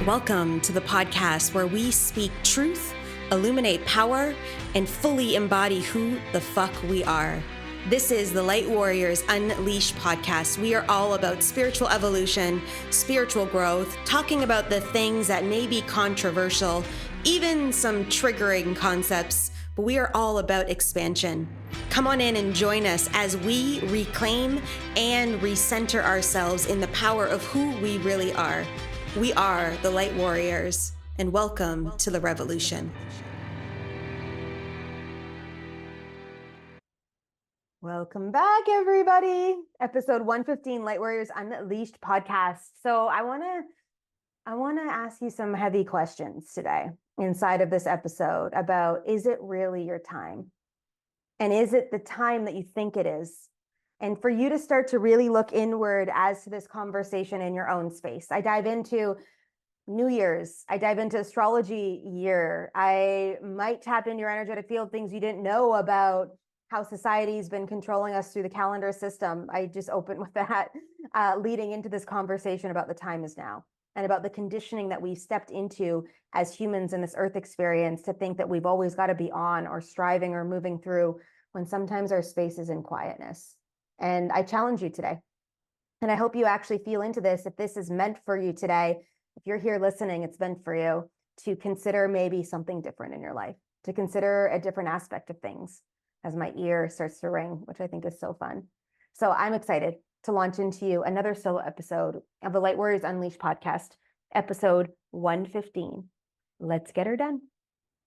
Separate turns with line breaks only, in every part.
Welcome to the podcast where we speak truth, illuminate power, and fully embody who the fuck we are. This is the Light Warriors Unleashed podcast. We are all about spiritual evolution, spiritual growth, talking about the things that may be controversial, even some triggering concepts, but we are all about expansion. Come on in and join us as we reclaim and recenter ourselves in the power of who we really are. We are the Light Warriors, and welcome to the revolution. Welcome back, everybody. Episode 115, Light Warriors Unleashed podcast. So I want to ask you some heavy questions today inside of this episode about, is it really your time? And is it the time that you think it is? And for you to start to really look inward as to this conversation in your own space. I dive into New Year's. I dive into astrology year. I might tap into your energetic field, things you didn't know about how society's been controlling us through the calendar system. I just opened with that, leading into this conversation about the time is now and about the conditioning that we've stepped into as humans in this earth experience to think that we've always got to be on or striving or moving through when sometimes our space is in quietness. And I challenge you today. And I hope you actually feel into this. If this is meant for you today, if you're here listening, it's meant for you to consider maybe something different in your life, to consider a different aspect of things as my ear starts to ring, which I think is so fun. So I'm excited to launch into you another solo episode of the Light Warriors Unleashed podcast, episode 115. Let's get her done.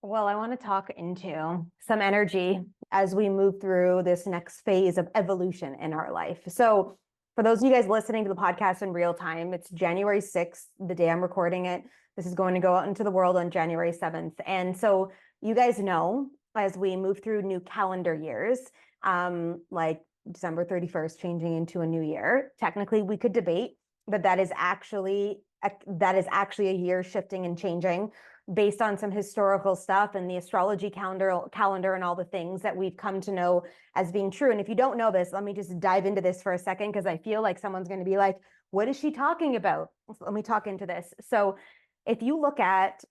Well, I want to talk into some energy as we move through this next phase of evolution in our life. So for those of you guys listening to the podcast in real time, it's January 6th, the day I'm recording it. This is going to go out into the world on January 7th. And so you guys know, as we move through new calendar years, like December 31st changing into a new year, technically we could debate, but that is actually a year shifting and changing based on some historical stuff and the astrology calendar and all the things that we've come to know as being true. And if you don't know this, let me just dive into this for a second, because I feel like someone's going to be like, what is she talking about? So let me talk into this. So if you look at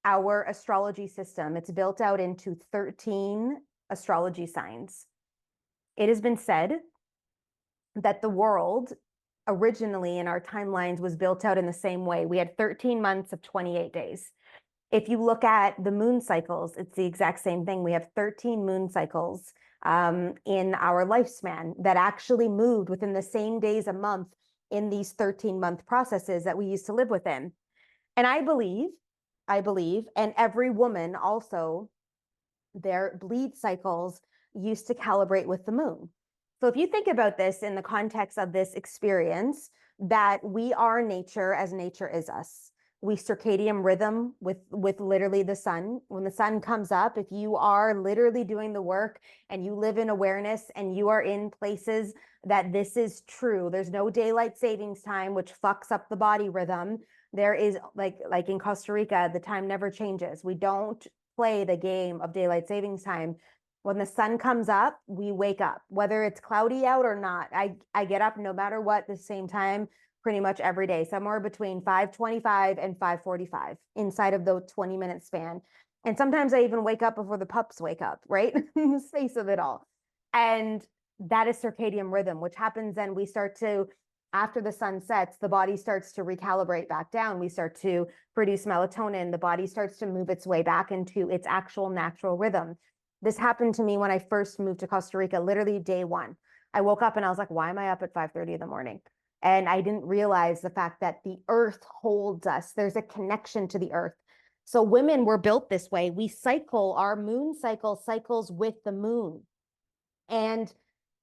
our astrology system, it's built out into 13 astrology signs. It has been said that the world originally in our timelines was built out in the same way. We had 13 months of 28 days. If you look at the moon cycles, it's the exact same thing. We have 13 moon cycles in our lifespan that actually moved within the same days a month in these 13-month processes that we used to live within. And I believe, and every woman also, their bleed cycles used to calibrate with the moon. So if you think about this in the context of this experience, that we are nature as nature is us. We circadian rhythm with literally the sun. When the sun comes up, if you are literally doing the work and you live in awareness and you are in places that this is true, there's no daylight savings time, which fucks up the body rhythm. There is like in Costa Rica, the time never changes. We don't play the game of daylight savings time. When the sun comes up, we wake up, whether it's cloudy out or not. I get up no matter what, the same time, pretty much every day, somewhere between 5:25 and 5:45 inside of the 20-minute span. And sometimes I even wake up before the pups wake up, right? In the space of it all. And that is circadian rhythm, which happens then we start to, after the sun sets, the body starts to recalibrate back down. We start to produce melatonin. The body starts to move its way back into its actual natural rhythm. This happened to me when I first moved to Costa Rica, literally day one. I woke up and I was like, why am I up at 5:30 in the morning? And I didn't realize the fact that the earth holds us. There's a connection to the earth. So women were built this way. We cycle, our moon cycles with the moon. And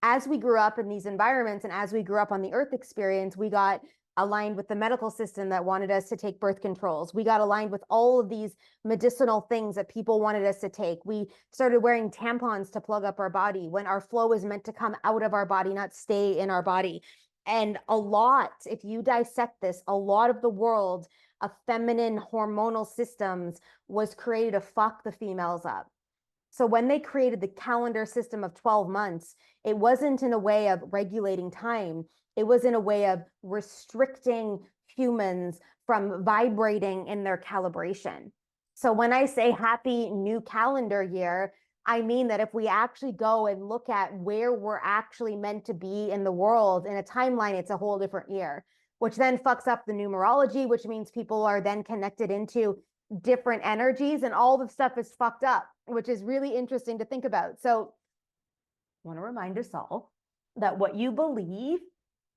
as we grew up in these environments and as we grew up on the earth experience, we got aligned with the medical system that wanted us to take birth controls. We got aligned with all of these medicinal things that people wanted us to take. We started wearing tampons to plug up our body when our flow is meant to come out of our body, not stay in our body. And a lot, if you dissect this, a lot of the world of feminine hormonal systems was created to fuck the females up. So when they created the calendar system of 12 months, it wasn't in a way of regulating time. It was in a way of restricting humans from vibrating in their calibration. So when I say happy new calendar year, I mean that if we actually go and look at where we're actually meant to be in the world in a timeline, it's a whole different year, which then fucks up the numerology, which means people are then connected into different energies and all the stuff is fucked up, which is really interesting to think about. So I want to remind us all that what you believe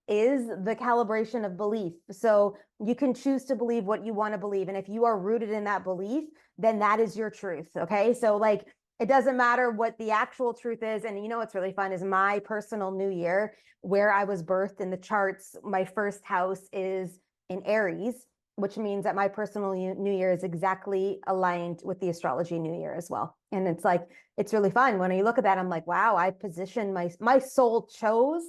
is the calibration of belief. So you can choose to believe what you want to believe. And if you are rooted in that belief, then that is your truth. Okay. So like, it doesn't matter what the actual truth is. And you know, what's really fun is my personal new year, where I was birthed in the charts. My first house is in Aries, which means that my personal new year is exactly aligned with the astrology new year as well. And it's like, it's really fun. When you look at that, I'm like, wow, I positioned my soul chose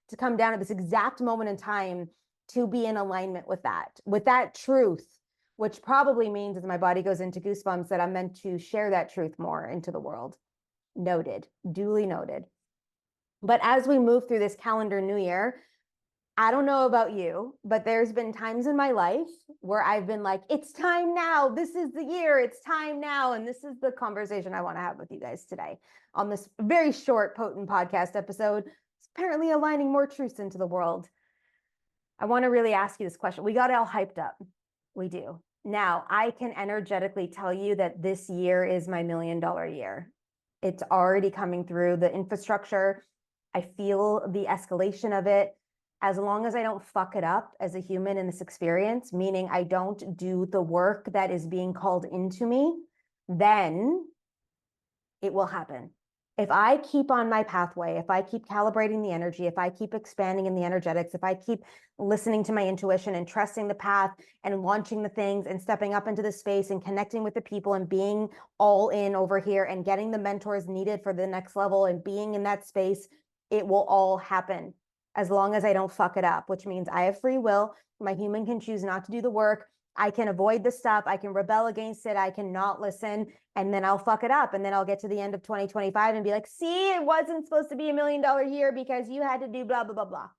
to come down at this exact moment in time to be in alignment with that truth, which probably means as my body goes into goosebumps that I'm meant to share that truth more into the world. Noted, duly noted. But as we move through this calendar new year, I don't know about you, but there's been times in my life where I've been like, it's time now. This is the year. It's time now. And this is the conversation I want to have with you guys today on this very short, potent podcast episode. It's apparently aligning more truths into the world. I want to really ask you this question. We got it all hyped up. We do. Now, I can energetically tell you that this year is my $1 million year. It's already coming through the infrastructure. I feel the escalation of it. As long as I don't fuck it up as a human in this experience, meaning I don't do the work that is being called into me, then it will happen. If I keep on my pathway, if I keep calibrating the energy, if I keep expanding in the energetics, if I keep listening to my intuition and trusting the path and launching the things and stepping up into the space and connecting with the people and being all in over here and getting the mentors needed for the next level and being in that space, it will all happen. As long as I don't fuck it up, which means I have free will. My human can choose not to do the work. I can avoid the stuff. I can rebel against it. I can not listen, and then I'll fuck it up. And then I'll get to the end of 2025 and be like, see, it wasn't supposed to be $1 million year because you had to do blah, blah, blah, blah.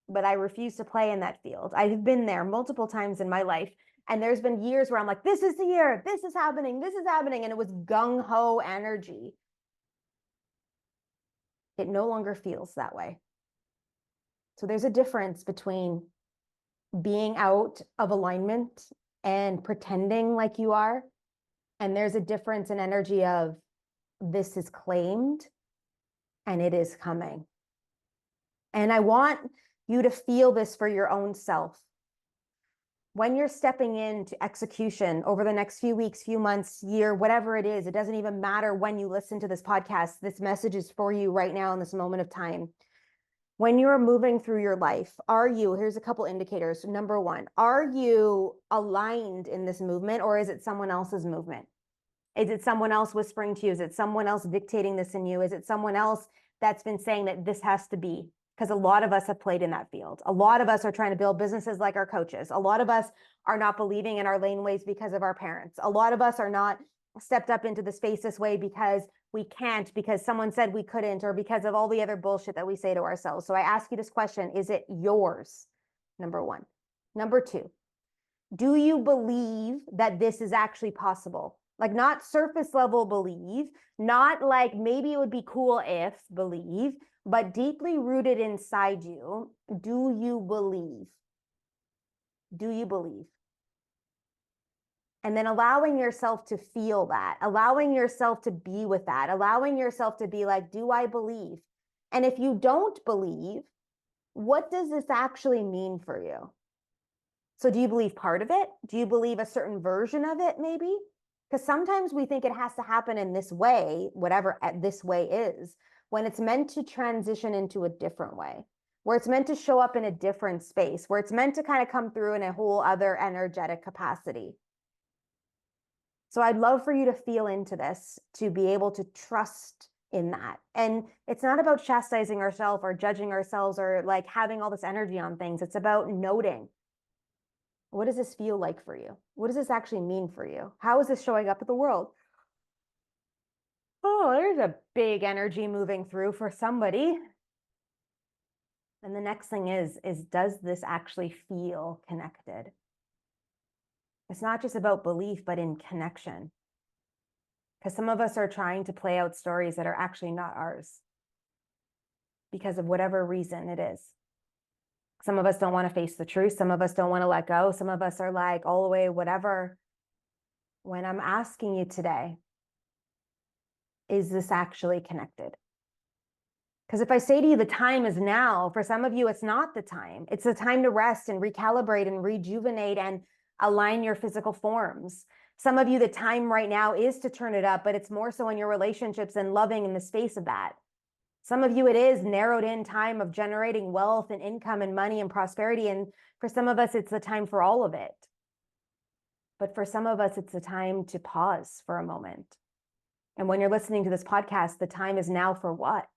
But I refuse to play in that field. I've been there multiple times in my life. And there's been years where I'm like, this is the year, this is happening, this is happening. And it was gung-ho energy. It no longer feels that way. So there's a difference between being out of alignment and pretending like you are. And there's a difference in energy of this is claimed and it is coming. And I want you to feel this for your own self. When you're stepping into execution over the next few weeks, few months, year, whatever it is, it doesn't even matter when you listen to this podcast. This message is for you right now in this moment of time. When you're moving through your life, here's a couple indicators. Number one, are you aligned in this movement, or is it someone else's movement? Is it someone else whispering to you? Is it someone else dictating this in you? Is it someone else that's been saying that this has to be? Because a lot of us have played in that field. A lot of us are trying to build businesses like our coaches. A lot of us are not believing in our laneways because of our parents. A lot of us are not stepped up into the space this way because we can't, because someone said we couldn't, or because of all the other bullshit that we say to ourselves. So I ask you this question, is it yours? Number one. Number two, do you believe that this is actually possible? Like, not surface level believe, not like maybe it would be cool if believe, but deeply rooted inside you. Do you believe? Do you believe? And then allowing yourself to feel that, allowing yourself to be with that, allowing yourself to be like, do I believe? And if you don't believe, what does this actually mean for you? So do you believe part of it? Do you believe a certain version of it maybe? Because sometimes we think it has to happen in this way, whatever this way is, when it's meant to transition into a different way, where it's meant to show up in a different space, where it's meant to kind of come through in a whole other energetic capacity. So I'd love for you to feel into this, to be able to trust in that. And it's not about chastising ourselves or judging ourselves or like having all this energy on things. It's about noting, what does this feel like for you? What does this actually mean for you? How is this showing up at the world? Oh, there's a big energy moving through for somebody. And the next thing is does this actually feel connected? It's not just about belief, but in connection. Because some of us are trying to play out stories that are actually not ours because of whatever reason it is. Some of us don't want to face the truth. Some of us don't want to let go. Some of us are like all the way, whatever. When I'm asking you today, is this actually connected? Because if I say to you, the time is now, for some of you, it's not the time. It's the time to rest and recalibrate and rejuvenate and align your physical forms. Some of you, the time right now is to turn it up, but it's more so in your relationships and loving in the space of that. Some of you, it is narrowed in time of generating wealth and income and money and prosperity. And for some of us, it's the time for all of it. But for some of us, it's the time to pause for a moment. And when you're listening to this podcast, the time is now for what?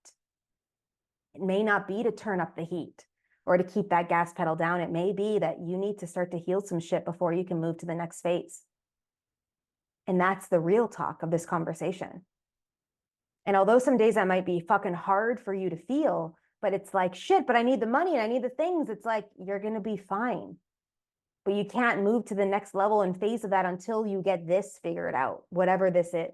It may not be to turn up the heat or to keep that gas pedal down. It may be that you need to start to heal some shit before you can move to the next phase. And that's the real talk of this conversation. And although some days that might be fucking hard for you to feel, but it's like, shit, but I need the money and I need the things. It's like, you're going to be fine. But you can't move to the next level and phase of that until you get this figured out, whatever this is.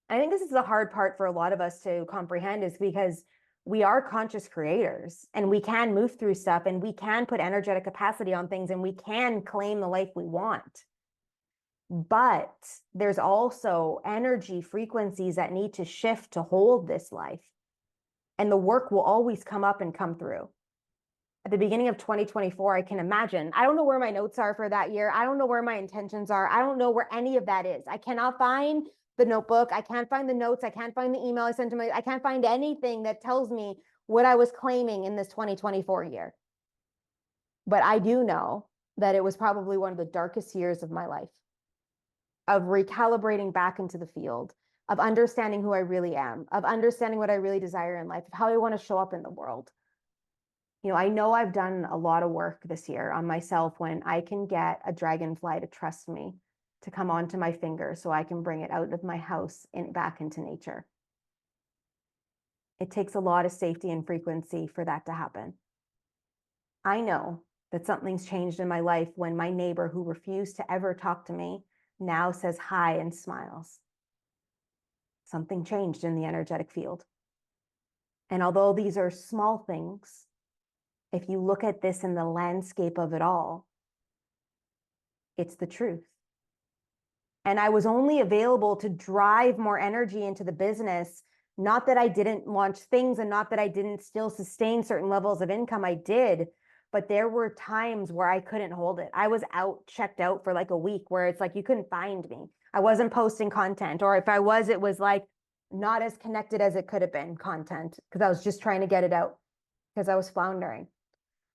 I think this is the hard part for a lot of us to comprehend, is because we are conscious creators and we can move through stuff and we can put energetic capacity on things and we can claim the life we want. But there's also energy frequencies that need to shift to hold this life. And the work will always come up and come through. At the beginning of 2024, I can imagine, I don't know where my notes are for that year. I don't know where my intentions are. I don't know where any of that is. I cannot find the notebook. I can't find the notes. I can't find the email I sent to I can't find anything that tells me what I was claiming in this 2024 year. But I do know that it was probably one of the darkest years of my life, of recalibrating back into the field, of understanding who I really am, of understanding what I really desire in life, of how I want to show up in the world. You know, I know I've done a lot of work this year on myself when I can get a dragonfly to trust me, to come onto my finger so I can bring it out of my house and back into nature. It takes a lot of safety and frequency for that to happen. I know that something's changed in my life when my neighbor, who refused to ever talk to me, now says hi and smiles. Something changed in the energetic field. And although these are small things, if you look at this in the landscape of it all, it's the truth. And I was only available to drive more energy into the business. Not that I didn't launch things and not that I didn't still sustain certain levels of income. I did, but there were times where I couldn't hold it. I was checked out for like a week where it's like, you couldn't find me. I wasn't posting content, or if I was, it was like not as connected as it could have been content, because I was just trying to get it out because I was floundering,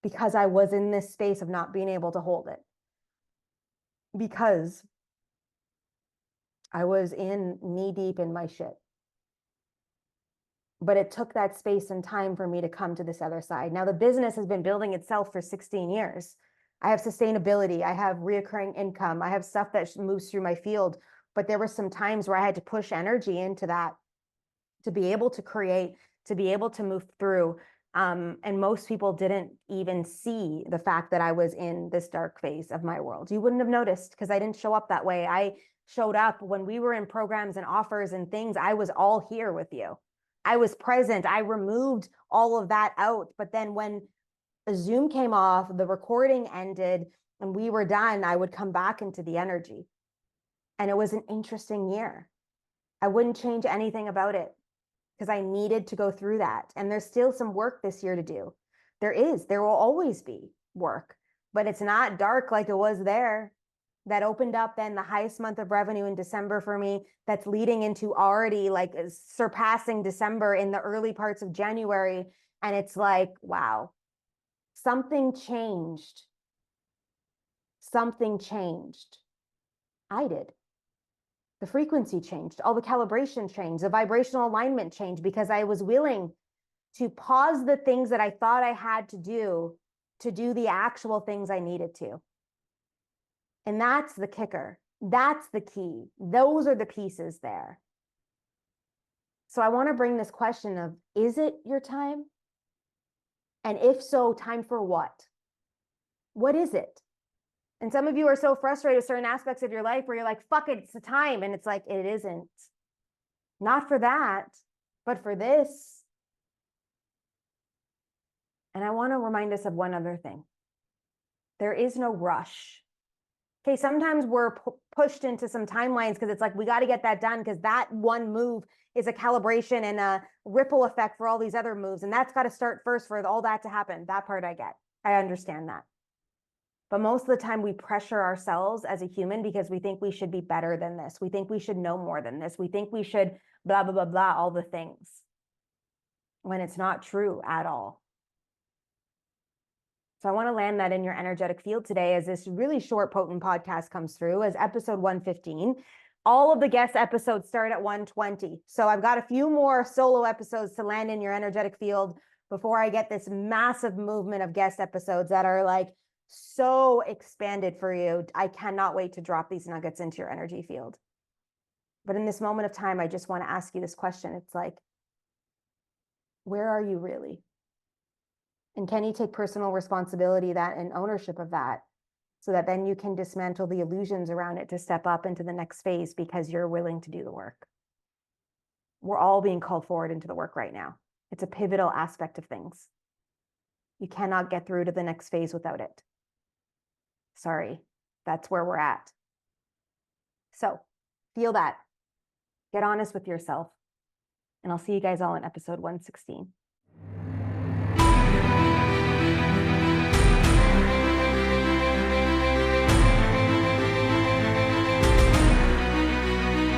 because I was in this space of not being able to hold it, because I was in knee deep in my shit. But it took that space and time for me to come to this other side. Now the business has been building itself for 16 years. I have sustainability. I have reoccurring income. I have stuff that moves through my field. But there were some times where I had to push energy into that to be able to create, to be able to move through. And most people didn't even see the fact that I was in this dark phase of my world. You wouldn't have noticed because I didn't show up that way. I showed up when we were in programs and offers and things. I was all here with you. I was present. I removed all of that out. But then when the Zoom came off, the recording ended, and we were done, I would come back into the energy. And it was an interesting year. I wouldn't change anything about it because I needed to go through that. And there's still some work this year to do. There will always be work, but it's not dark like it was there. That opened up then the highest month of revenue in December for me. That's leading into already like surpassing December in the early parts of January. And it's like, wow, something changed. Something changed. I did. The frequency changed. All the calibration changed. The vibrational alignment changed because I was willing to pause the things that I thought I had to do the actual things I needed to. And that's the kicker. That's the key. Those are the pieces there. So I want to bring this question of, is it your time? And if so, time for what? What is it? And some of you are so frustrated with certain aspects of your life where you're like, fuck it, it's the time. And it's like, it isn't. Not for that, but for this. And I want to remind us of one other thing. There is no rush. Okay, sometimes we're pushed into some timelines because it's like, we got to get that done because that one move is a calibration and a ripple effect for all these other moves. And that's got to start first for all that to happen. That part I get. I understand that. But most of the time we pressure ourselves as a human because we think we should be better than this. We think we should know more than this. We think we should blah, blah, blah, blah, all the things. When it's not true at all. So I want to land that in your energetic field today as this really short, potent podcast comes through as episode 115. All of the guest episodes start at 120. So I've got a few more solo episodes to land in your energetic field before I get this massive movement of guest episodes that are like so expanded for you. I cannot wait to drop these nuggets into your energy field. But in this moment of time, I just want to ask you this question. It's like, where are you really? And can you take personal responsibility that and ownership of that so that then you can dismantle the illusions around it to step up into the next phase because you're willing to do the work? We're all being called forward into the work right now. It's a pivotal aspect of things. You cannot get through to the next phase without it. Sorry, that's where we're at. So feel that. Get honest with yourself. And I'll see you guys all in episode 116.